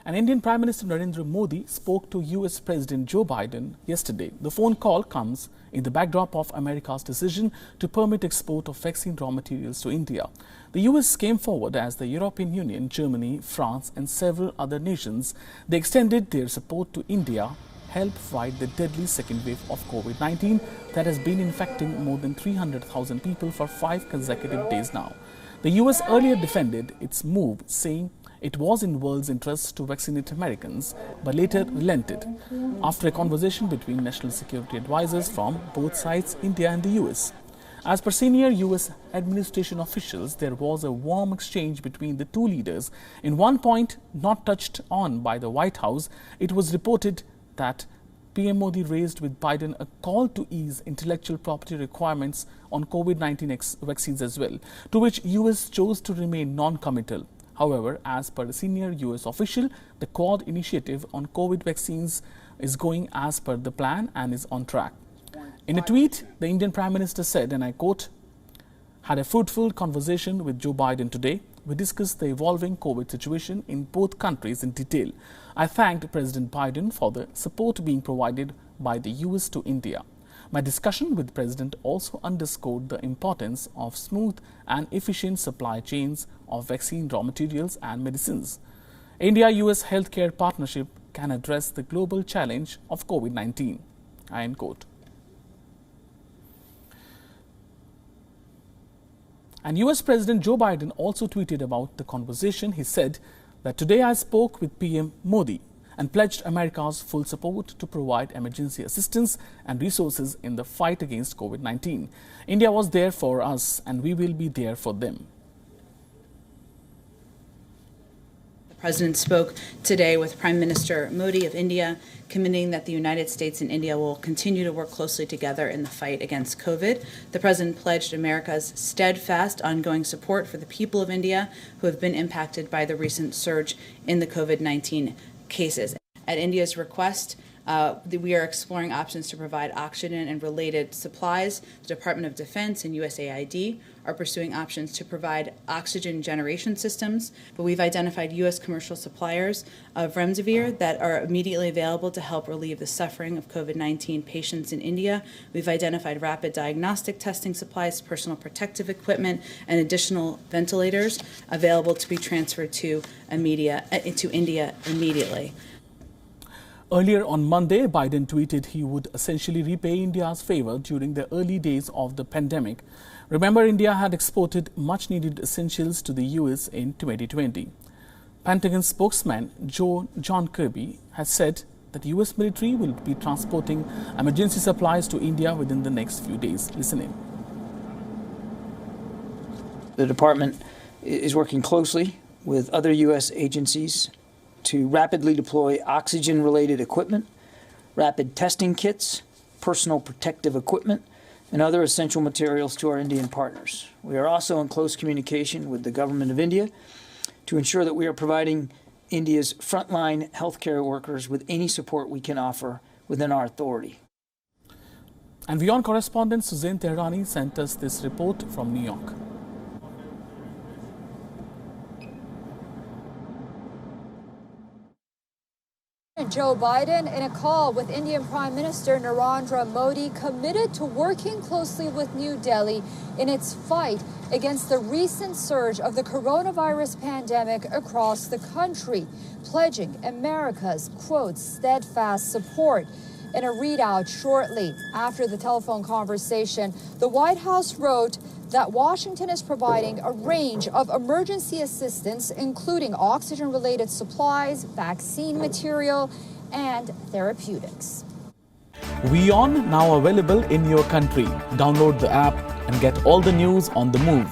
And Indian Prime Minister Narendra Modi spoke to US President Joe Biden yesterday. The phone call comes in the backdrop of America's decision to permit export of vaccine raw materials to India. The US came forward as the European Union, Germany, France and several other nations. They extended their support to India, help fight the deadly second wave of COVID-19 that has been infecting more than 300,000 people for 5 consecutive days now. The US earlier defended its move, saying it was in the world's interest to vaccinate Americans, but later relented after a conversation between national security advisors from both sides, India and the US. As per senior US administration officials, there was a warm exchange between the two leaders. In one point not touched on by the White House, it was reported that PM Modi raised with Biden a call to ease intellectual property requirements on COVID-19 vaccines as well, to which US chose to remain non-committal. However, as per the senior US official, the Quad initiative on COVID vaccines is going as per the plan and is on track. In a tweet, the Indian Prime Minister said, and I quote, "Had a fruitful conversation with Joe Biden today. We discussed the evolving COVID situation in both countries in detail. I thanked President Biden for the support being provided by the US to India. My discussion with the President also underscored the importance of smooth and efficient supply chains of vaccine raw materials and medicines. India-US healthcare partnership can address the global challenge of COVID-19. I end quote. And US President Joe Biden also tweeted about the conversation. He said that today I spoke with PM Modi and pledged America's full support to provide emergency assistance and resources in the fight against COVID-19. India was there for us and we will be there for them. The President spoke today with Prime Minister Modi of India, committing that the United States and India will continue to work closely together in the fight against COVID. The President pledged America's steadfast ongoing support for the people of India who have been impacted by the recent surge in the COVID-19 cases. At India's request, we are exploring options to provide oxygen and related supplies. The Department of Defense and USAID are pursuing options to provide oxygen generation systems, but we've identified U.S. commercial suppliers of remdesivir that are immediately available to help relieve the suffering of COVID-19 patients in India. We've identified rapid diagnostic testing supplies, personal protective equipment, and additional ventilators available to be transferred to India immediately. Earlier on Monday, Biden tweeted he would essentially repay India's favor during the early days of the pandemic. Remember, India had exported much-needed essentials to the US in 2020. Pentagon spokesman John Kirby has said that the US military will be transporting emergency supplies to India within the next few days. Listen in. The department is working closely with other US agencies to rapidly deploy oxygen-related equipment, rapid testing kits, personal protective equipment, and other essential materials to our Indian partners. We are also in close communication with the government of India to ensure that we are providing India's frontline healthcare workers with any support we can offer within our authority. And WION correspondent Suzanne Tehrani sent us this report from New York. Joe Biden, in a call with Indian Prime Minister Narendra Modi, committed to working closely with New Delhi in its fight against the recent surge of the coronavirus pandemic across the country, pledging America's, quote, steadfast support. In a readout shortly after the telephone conversation, the White House wrote that Washington is providing a range of emergency assistance, including oxygen-related supplies, vaccine material, and therapeutics. WION now available in your country. Download the app and get all the news on the move.